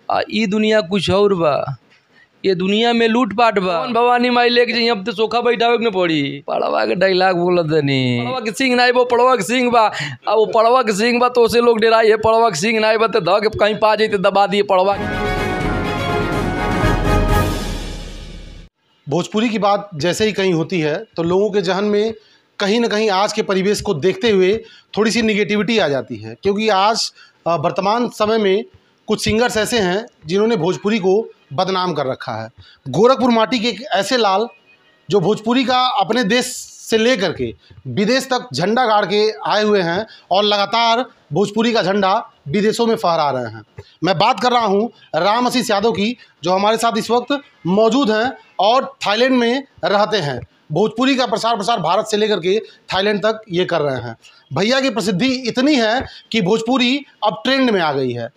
ई दुनिया कुछ और बा। ये दुनिया में लूटपाट बा। भवानी माई लेके जाइए अब तो सोखा बैठावे के न पड़ी। पड़वा के डायलॉग बोलत तनी, पड़वा के सिंह नाई वो पड़वा के सिंह बा। अब वो पड़वा के सिंह बा तो उसे लोग डराई है। पड़वा के सिंह नाई बा तो ध के कहीं पा जाते दबा दिए पड़वा। भोजपुरी की बात जैसे ही कहीं होती है तो लोगों के जहन में कहीं ना कहीं आज के परिवेश को देखते हुए थोड़ी सी निगेटिविटी आ जाती है, क्योंकि आज वर्तमान समय में कुछ सिंगर्स ऐसे हैं जिन्होंने भोजपुरी को बदनाम कर रखा है। गोरखपुर माटी के एक ऐसे लाल जो भोजपुरी का अपने देश से लेकर के विदेश तक झंडा गाड़ के आए हुए हैं और लगातार भोजपुरी का झंडा विदेशों में फहरा रहे हैं। मैं बात कर रहा हूं राम आशीष यादव की, जो हमारे साथ इस वक्त मौजूद हैं और थाईलैंड में रहते हैं। भोजपुरी का प्रसार भारत से लेकर के थाईलैंड तक ये कर रहे हैं। भैया की प्रसिद्धि इतनी है कि भोजपुरी अब ट्रेंड में आ गई है।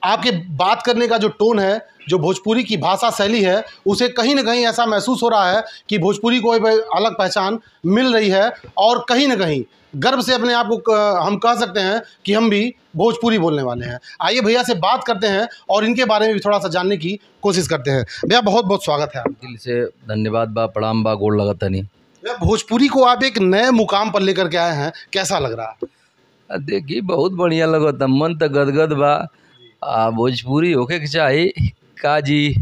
आपके बात करने का जो टोन है, जो भोजपुरी की भाषा शैली है, उसे कहीं ना कहीं ऐसा महसूस हो रहा है कि भोजपुरी को अलग पहचान मिल रही है और कहीं ना कहीं गर्व से अपने आप को हम कह सकते हैं कि हम भी भोजपुरी बोलने वाले हैं। आइए भैया से बात करते हैं और इनके बारे में भी थोड़ा सा जानने की कोशिश करते हैं। भैया बहुत बहुत स्वागत है। दिल से धन्यवाद बा, प्रणाम बा, गोड़ लगत तनी। भोजपुरी को आप एक नए मुकाम पर लेकर के आए हैं, कैसा लग रहा है? देखिए बहुत बढ़िया लगत, मन तो गदगद बा। भोजपुरी होके के चाही का जी,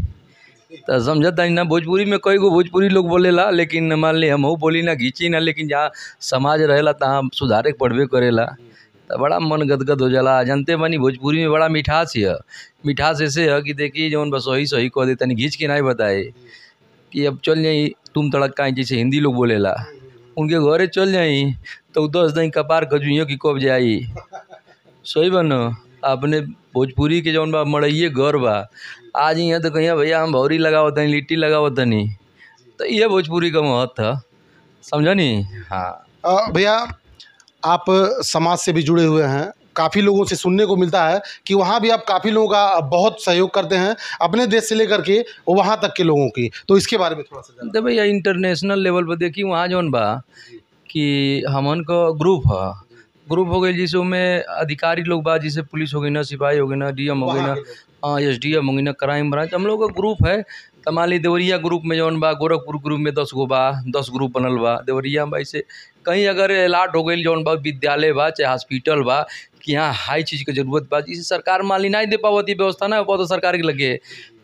तो समझता ना। भोजपुरी में कई गो भोजपुरी लोग बोलेला, लेकिन मान ली हम बोली ना घींची ना, लेकिन जहाँ समाज रहेला तहाँ सुधारे के पड़बे करेला, तो बड़ा मन गदगद हो जाला। जानते बानी भोजपुरी में बड़ा मिठास है। मिठास ऐसे है कि देखिए जौन बस सही सही कह देता, नहीं घींच के नहीं बताए कि अब चल जाई तुम तड़का, जैसे हिंदी लोग बोलेला, उनके घरे चल जाई तो 10 दिन कपार खजुइयों की कब जाई। सही बनो अपने भोजपुरी के जौन बा मड़इये घर बा। आज यहाँ तो कहीं भैया हम भौरी लगावत नहीं, लिट्टी लगावत नहीं, तो ये भोजपुरी का महत्व है, समझा नहीं। हाँ भैया आप समाज से भी जुड़े हुए हैं, काफ़ी लोगों से सुनने को मिलता है कि वहाँ भी आप काफ़ी लोगों का बहुत सहयोग करते हैं, अपने देश से लेकर के वहाँ तक के लोगों की, तो इसके बारे में थोड़ा सा जानते हैं। भैया इंटरनेशनल लेवल पर देखिए वहाँ जौन बा कि हमन का ग्रुप हो गई, जिसमें में अधिकारी लोग बा, जैसे पुलिस हो गई ना, सिपाही हो गई ना, डीएम हो गई ना, हाँ SDM हो गई ना, क्राइम ब्रांच, हम लोग का ग्रुप है। तो मान ली देवरिया ग्रुप में जौन बा, गोरखपुर ग्रुप में 10 गो बा, 10 ग्रुप बनल बा देवरिया में। ऐसे कहीं अगर अलर्ट हो गई जौन बा, विद्यालय बा चाहे हॉस्पिटल बा कि यहाँ हाई चीज़ की जरूरत बा, जिसे सरकार मान ली नहीं दे पावती, व्यवस्था ना हो तो सरकार के लगे,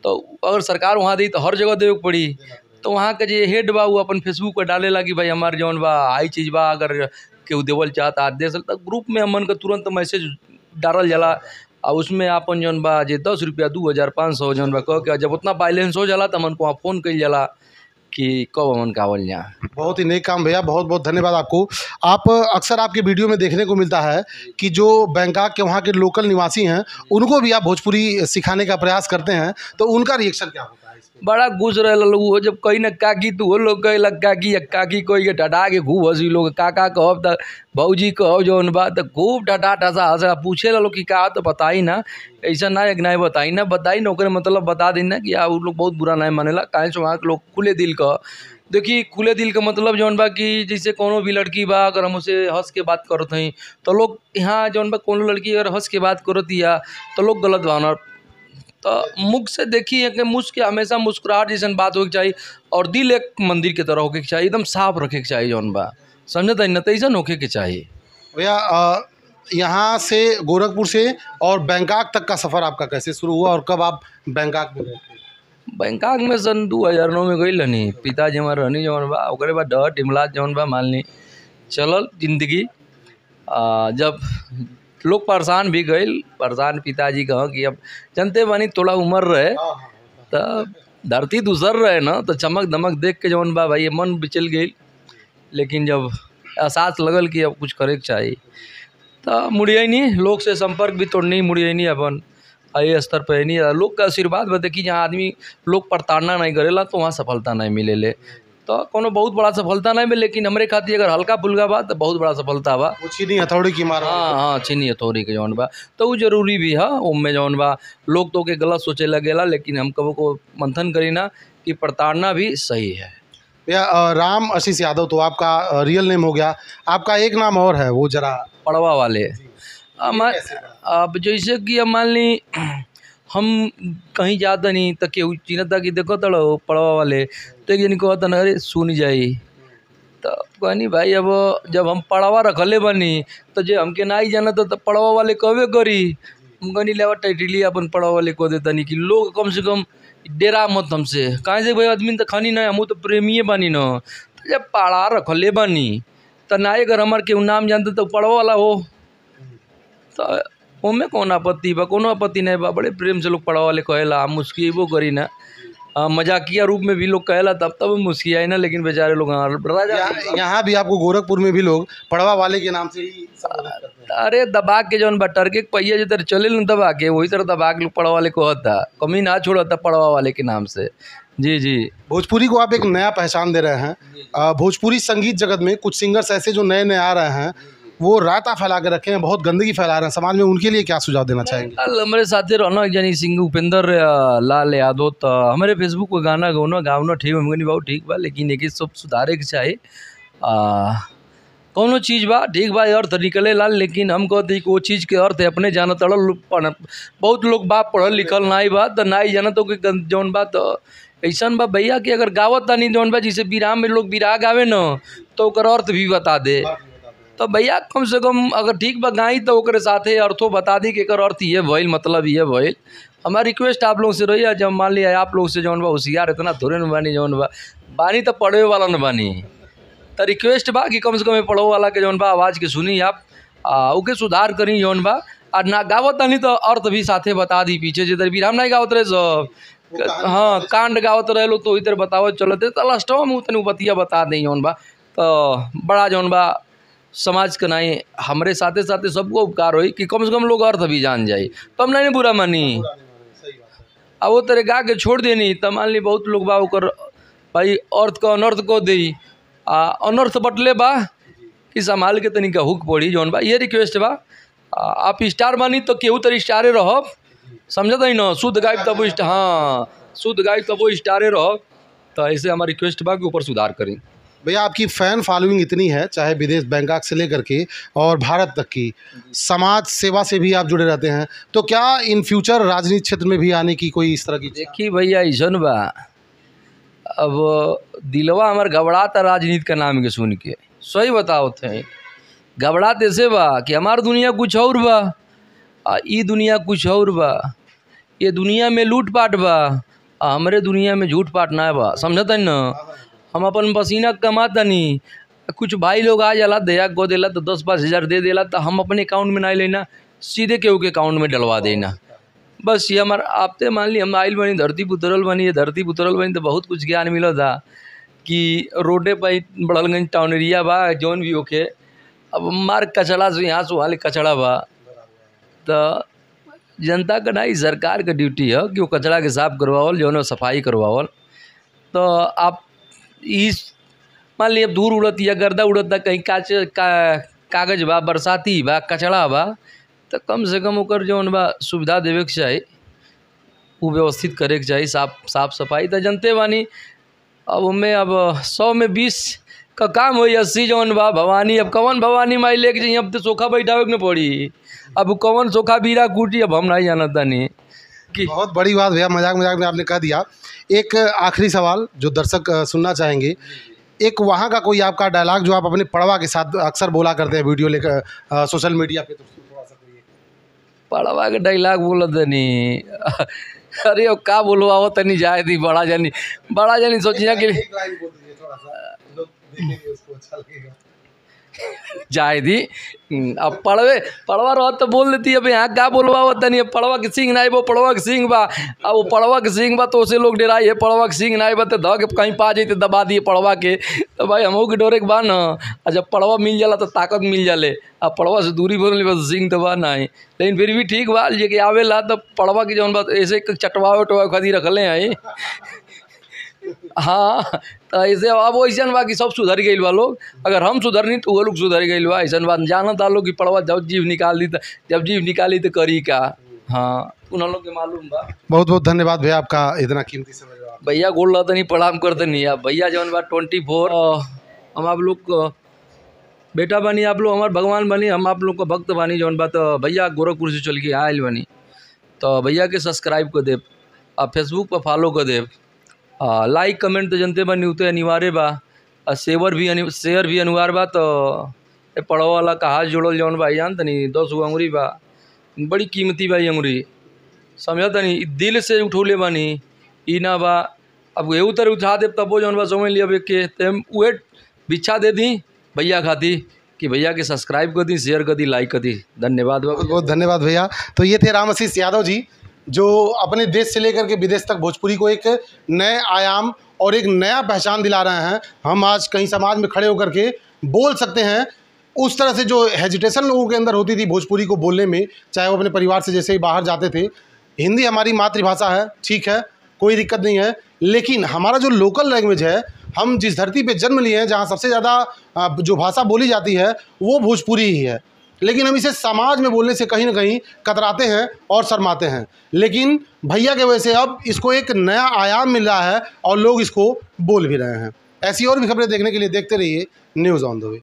तो अगर सरकार वहाँ दी तो हर जगह देवे पड़ी। तो वहाँ के जो हेड बा वो अपन फेसबुक पर डाले ला कि भाई हमारे जौन बा हाई चीज़ बा, अगर केहू देवल चाहता आदेश, तो ग्रुप में हमन का तुरंत मैसेज डालल जाला और उसमें अपन जौन बा जे 10 रुपया 2500 जौन बा कह के जब उतना बैलेंस हो जाला तो हमन को वहाँ फ़ोन कइल जाला कि कब हमन का आवल जाए। बहुत ही नेक काम भैया, बहुत बहुत धन्यवाद आपको। आप अक्सर आपके वीडियो में देखने को मिलता है कि जो बैंकॉक के वहाँ के लोकल निवासी हैं उनको भी आप भोजपुरी सिखाने का प्रयास करते हैं, तो उनका रिएक्शन क्या होता है? बड़ा खुश रहे लोग जब कहीं ना काकी तू वो लोग कहे काकी या काकी कोई के टटा के खूब हंसी लोग, काका कहब तो भौजी कहब जौन बा, तो खूब टटा टसा हंसा पूछे ला लोग कि का, तो बताई ना, ऐसा ना एक नहीं बताई ना, बताई ना ओकरे मतलब बता दी ना कि वो लोग बहुत बुरा नहीं मानेला। काहे से वहाँ के लोग खुले दिल का, देखिए खुले दिल का मतलब जौन बा कि जैसे कोनो भी लड़की बा अगर हम उसे हंस के बात करत हई तो लोग यहाँ जौन बा कोनो लड़की अगर हंस के बात करती है तो लोग गलत भावना, तो मुख से देखिए कि मुझ के हमेशा मुस्कुराहट जैसन बात होके चाहिए और दिल एक मंदिर की तरह होके के चाहिए, एकदम साफ रखे के चाहिए जौन बा, समझता न तैसन होके के चाहिए। भैया यहाँ से गोरखपुर से और बैंकॉक तक का सफ़र आपका कैसे शुरू हुआ और कब आप बैंकॉक में गए थे? बैंकॉक में सन 2009 में गई रहनी, पिताजी हमारे रहनी जौन बा, ओकरे बाद डर टिमलात जौन बा मान ली चलल जिंदगी। जब लोग परेशान भी गए, परेशान पिताजी कह कि अब जानते बानी थोड़ा उम्र रहे तो धरती दूसर रहे ना, तो चमक दमक देख के जौन बा भाई मन बिचल गई, लेकिन जब एहसास लगल कि अब कुछ करे के चाहिए तो मुड़िए नहीं, लोग से संपर्क भी तोड़ नहीं, मुड़िए नहीं, अपन ये स्तर पर नहीं। लोग का आशीर्वाद बा देखी, जहाँ आदमी लोग प्रताड़ना नहीं करेला तो वहाँ सफलता नहीं मिलेले, तो कोनो बहुत बड़ा सफलता नहीं मिले, लेकिन हमरे खातिर अगर हल्का फुल्का बा तो बहुत बड़ा सफलता बा। वो चीनी हथौड़ी की मार। हाँ चीनी हथौड़ी के जौन बा तो वो जरूरी भी है। उनमें जौन बा लोग तो के गलत सोचे लगेला, लेकिन हम कबो को मंथन करी ना कि प्रताड़ना भी सही है। भैया राम आशीष यादव तो आपका रियल नेम हो गया, आपका एक नाम और है, वो जरा पड़वा वाले। अब जैसे कि अब मान ली हम कहीं जाता नहीं तो केहू चिन्हता कि देखो तड़ो पड़वा वाले, तो एक जन कहता ना अरे सुन जाई, तो कहनी भाई अब जब हम पड़वा रखले बनी तो जे हमके ना ही जाना तो पड़वा वाले कहबे करी। हम कहनी लेवा टाइटली अपन पड़वा वाले कह देता नहीं कि लोग कम से कम डेरा मत हमसे, कहाँ से भाई आदमी तो खानी ना, हम तो प्रेमिए बानी न, तो जब पड़ा रखले बानी तो ना अगर हमार केहू नाम जानते तो पड़वा वाला हो, तो ओमे कौन आपत्ति बा, कोनो आपत्ति नहीं बा। बड़े प्रेम से लोग पड़वा वाले कहेला, हम मुस्किएबो करी ना, मजाकिया रूप में भी लोग कहेला तब मुस्कियाई ना, लेकिन बेचारे लोग राजा यहाँ भी आपको गोरखपुर में भी लोग पड़वा वाले के नाम से ही संबोधित करते हैं। अरे दबा के जौन बा टरके के पहिया जो तरह चले न दबा के, वही तरह दबा के लोग पड़वा वाले कहता, कमी ना छोड़ता पड़वा वाले के नाम से। जी जी। भोजपुरी को आप एक नया पहचान दे रहे हैं। भोजपुरी संगीत जगत में कुछ सिंगर्स ऐसे जो नए नए आ रहे हैं, वो रायता फैला के रखे हैं, बहुत गंदगी फैला रहे हैं समाज में, उनके लिए क्या सुझाव देना चाहेंगे? कल हमारे साथी रौनक जानी सिंह उपेंद्र लाल यादव तो हमारे फेसबुक पर गाना गावना ठीक हमनी बहुत ठीक बा, लेकिन एक सब सुधारे के चाही। कौनो चीज़ बा ठीक बा अर्थ निकले ला, लेकिन हम कहते कि वो चीज़ के अर्थ है अपने जाना तड़ल, बहुत लोग बा पढ़ल लिखल ना बा तो ना ही जाना तो जौन बा तो ऐसा बा भैया कि अगर गावत तानी जौन बा जैसे विराम में लोग विराह गावे न तो ओकर अर्थ भी बता दे, तो भैया कम से कम अगर ठीक बा गाई तो ओकरे साथे अर्थो बता दी कि एकर अर्थ ये भइल, मतलब ये भइल। हमारी रिक्वेस्ट आप लोग से रही है, जब मान लिया आप लोग से जौन बा होशियार इतना थोड़े न बानी, जौन बा बानी तो पढ़े वाला न बानी, तो रिक्वेस्ट बा कि कम से कम पढ़ो वाला के जौन बा आवाज़ के सुनी आप, ओके सुधार करी जौन बा, और ना गावत नहीं तो अर्थ भी साथे बता दी पीछे जिधर विराम नहीं गावत रहे सब, हाँ कांड गावत रहे लोग तो इधर बतावत चलते, तो लास्टवा में उतनी बतिया बता दें जौन बा, तो बड़ा जौन बा समाज के नहीं हमारे साथे साथे सबको उपकार होई कि कम से कम लोग अर्थ भी जान जाए, तो हम नहीं बुरा मानी। अब वो तेरे गा के छोड़ देनी तो मान ली बहुत लोग बा ओकर भाई अर्थ को अनर्थ को दी, अनर्थ बटले बा कि संभाल के तनिका हुक पड़ी जौन बा, ये रिक्वेस्ट बा। आप स्टार बानी तो केहू तर स्टारे रहो, समझता ही न, शुद्ध गायब तब हाँ शुद्ध गायब तब वो स्टारे रहो, तो ऐसे हमारी रिक्वेस्ट बा कि ऊपर सुधार करें। भैया आपकी फ़ैन फॉलोइंग इतनी है, चाहे विदेश बैंकॉक से लेकर के और भारत तक की, समाज सेवा से भी आप जुड़े रहते हैं, तो क्या इन फ्यूचर राजनीति क्षेत्र में भी आने की कोई इस तरह की? देखिए भैया ऐसन बा, अब दिलवा हमार घबराता राजनीति का नाम के सुन के, सही बताओ थे घबरात ऐसे बा कि हमार दुनिया कुछ और बा, ई दुनिया कुछ और बा, ये दुनिया में लूटपाट बा, हमारे दुनिया में झूठ पाट ना बा, समझता न। हम अपन पसीना कमाता नहीं, कुछ भाई लोग आ जाला दया गो देला तो 10-5 हज़ार दे देला, तो हम अपने अकाउंट में ना लेना, सीधे केहू के अकाउंट में डलवा देना, बस ये हमारा आपते मान ली हम आइल बनी धरती पुतरल बनी, ये धरती पुतरल बनी तो बहुत कुछ ज्ञान मिला था कि रोडे पर बड़लगंज टाउनरिया बा जौन भी होके, अब मार कचड़ा से यहाँ से वहाँ कचड़ा बा, तो जनता का ना सरकार का ड्यूटी है कि वो कचरा के साफ करवावल जो है सफाई करवावल। तो आप इस मान ली अब धूल उड़ती या गर्दा उड़ता कहीं कागज बा, बरसाती बा, कचड़ा बा, तो कम से कम ओकर जौन बा सुविधा देवे के चाही, वो व्यवस्थित करे के चाही, साफ सफाई तो जनते बानी। अब उनमें अब 100 में 20 का काम हो, 80 जौन बा भवानी, अब कौन भवानी माई लेके जाइए, अब तो सोखा बैठावे के न पड़ी, अब कौन सोखा बीरा कूटी, अब हम नहीं जानता नहीं कि बहुत बड़ी बात भैया, मजाक मजाक में आपने कह दिया। एक आखिरी सवाल जो दर्शक सुनना चाहेंगे, एक वहाँ का कोई आपका डायलॉग जो आप अपने पड़वा के साथ अक्सर बोला करते हैं वीडियो लेकर सोशल मीडिया पे, तो थोड़ा सा कोई पड़वा के डायलॉग बोलत नहीं अरे अब का बोलवाओ तनी जाए थी, बड़ा जानी सोचिया कि एक लाइन बोल दीजिए, थोड़ा सा लोग देखेंगे उसको, अच्छा लगेगा। जाए थी अब पड़वा रह तो बोल देती, अब यहाँ क्या बोलवा तनी, अब पड़वा के सिंह ना वो पड़वा के सिंह बा, अब वो पड़वा के सिंह बा तो उसे लोग डराई है, पड़वा के सिंह ना बा तो ध के कहीं पा जाते दबा दिए पड़वा के, तो भाई हमों के डोरे के बा न, और जब पड़वा मिल जाला तो ताकत मिल जाले, अब पड़वा से दूरी बोल बस सिंह तो बा ना, लेकिन फिर भी ठीक बा जे कि आवेला तो पड़वा की जौन बात ऐसे चटवा उटवा खदी रखले हैं हाँ, तो ऐसे अब वैसा बा कि सब सुधर गई बा लोग, अगर हम सुधरनी तो वो लोग सुधर गई बा, ऐसा बात जानता लोग कि पड़वा जब जीव निकाली तो करी का, हाँ उन लोग के मालूम बा। बहुत बहुत धन्यवाद भैया आपका इतना कीमती समय। भैया गोल रहा नहीं प्रणाम करते नहीं आप भैया जौन बा 24 हम आप लोग बेटा बनी, आप लोग हमारे भगवान बनी, हम आप लोग का भक्त बनी जौन बा, तो भैया गोरखपुर से चल के आयल बनी, तो भैया के सब्सक्राइब कर देव, आ फेसबुक पर फॉलो कर देव, लाइक कमेंट तो जनते बा न्यूते अनिवार्य बा, आ शेयर भी अनिवार्य बा। तो ए पढ़ो वाला कहा जोड़ल जौन बा जान तनी 10 गो अंगुरी बा, बड़ी कीमती बा अंगुरी, समझ तनी दिल से उठौले बानी ई ना बा। अब एहू तरह उठा देव तबो जौन बा समझ लिया के तेम उहे बिछा दे दी भैया खाती कि भैया के सब्सक्राइब कर दी, शेयर कर दी, लाइक कर दी। धन्यवाद बाबा। बहुत धन्यवाद भैया। तो ये थे राम आशीष यादव जी, जो अपने देश से लेकर के विदेश तक भोजपुरी को एक नए आयाम और एक नया पहचान दिला रहे हैं। हम आज कहीं समाज में खड़े होकर के बोल सकते हैं, उस तरह से जो हेजिटेशन लोगों के अंदर होती थी भोजपुरी को बोलने में, चाहे वो अपने परिवार से जैसे ही बाहर जाते थे। हिंदी हमारी मातृभाषा है, ठीक है, कोई दिक्कत नहीं है, लेकिन हमारा जो लोकल लैंग्वेज है, हम जिस धरती पे जन्म लिए हैं, जहाँ सबसे ज़्यादा जो भाषा बोली जाती है वो भोजपुरी ही है, लेकिन हम इसे समाज में बोलने से कहीं ना कहीं कतराते हैं और शर्माते हैं। लेकिन भैया के वजह से अब इसको एक नया आयाम मिल रहा है और लोग इसको बोल भी रहे हैं। ऐसी और भी खबरें देखने के लिए देखते रहिए न्यूज़ ऑन द वे।